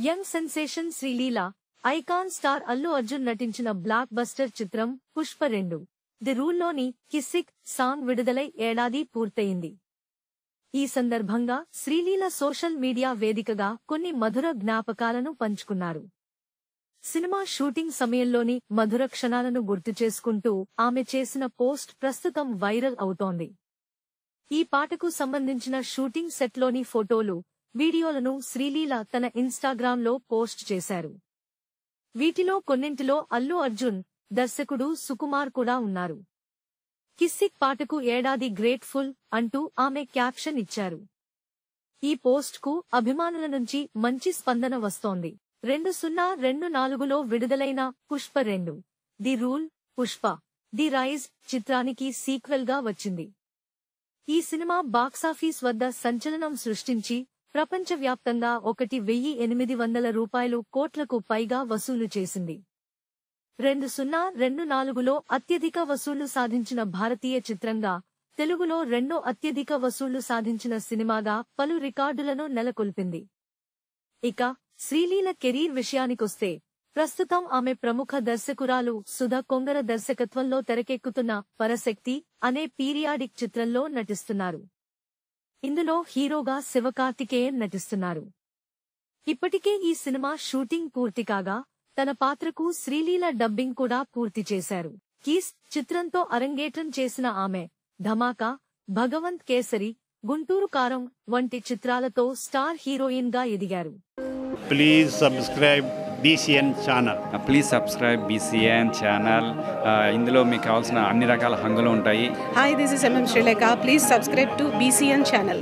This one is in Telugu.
Young sensation Sreeleela, icon star Allu Arjun నటించిన బ్లాక్ బస్టర్ చిత్రం పుష్ప 2 ది రూల్లోని కిసిక్ సాంగ్ విడుదలై ఏడాది పూర్తయింది. ఈ సందర్భంగా శ్రీలీల సోషల్ మీడియా వేదికగా కొన్ని మధుర జ్ఞాపకాలను పంచుకున్నారు. సినిమా షూటింగ్ సమయంలోని మధుర క్షణాలను గుర్తుచేసుకుంటూ ఆమె చేసిన పోస్ట్ ప్రస్తుతం వైరల్ అవుతోంది. ఈ పాటకు సంబంధించిన షూటింగ్ సెట్లోని ఫోటోలు, వీడియోలను శ్రీలీల తన ఇన్స్టాగ్రామ్లో పోస్ట్ చేశారు. వీటిలో కొన్నింటిలో అల్లు అర్జున్, దర్శకుడు సుకుమార్ కూడా ఉన్నారు. కిసిక్ పాటకు ఏడాది గ్రేట్ఫుల్ అంటూ ఆమె క్యాప్షన్ ఇచ్చారు. ఈ పోస్ట్కు అభిమానుల నుంచి మంచి స్పందన వస్తోంది. 2024లో విడుదలైన Pushpa 2 the rule, Pushpa the rise చిత్రానికి సీక్వెల్ గా వచ్చింది. ఈ సినిమా బాక్సాఫీస్ వద్ద సంచలనం సృష్టించి ప్రపంచవ్యాప్తంగా 1,800 కోట్లకు పైగా వసూలు చేసింది. 2024లో అత్యధిక వసూళ్లు సాధించిన భారతీయ చిత్రంగా, తెలుగులో రెండో అత్యధిక వసూళ్లు సాధించిన సినిమాగా పలు రికార్డులను నెలకొల్పింది. ఇక శ్రీలీల కెరీర్ విషయానికొస్తే, ప్రస్తుతం ఆమె ప్రముఖ దర్శకురాలు సుధా కొంగర దర్శకత్వంలో తెరకెక్కుతున్న పరశక్తి అనే పీరియాడిక్ చిత్రంలో నటిస్తున్నారు. ఇందులో హీరోగా శివకార్తికేయన్ నటిస్తున్నారు. ఇప్పటికే ఈ సినిమా షూటింగ్ పూర్తి కాగా, తన పాత్రకు శ్రీలీల డబ్బింగ్ కూడా పూర్తి చేశారు. కీస్ చిత్రంతో అరంగేట్రం చేసిన ఆమె ధమాకా, భగవంత్ కేసరి, గుంటూరు కారం వంటి చిత్రాలతో స్టార్ హీరోయిన్ గా ఎదిగారు. Please subscribe BCN channel. Please subscribe BCN channel. ఇందులో మీకు కావాల్సిన అన్ని రకాల హంగులు ఉంటాయి. Hi, this is MM Sri Lanka. Please subscribe to BCN channel.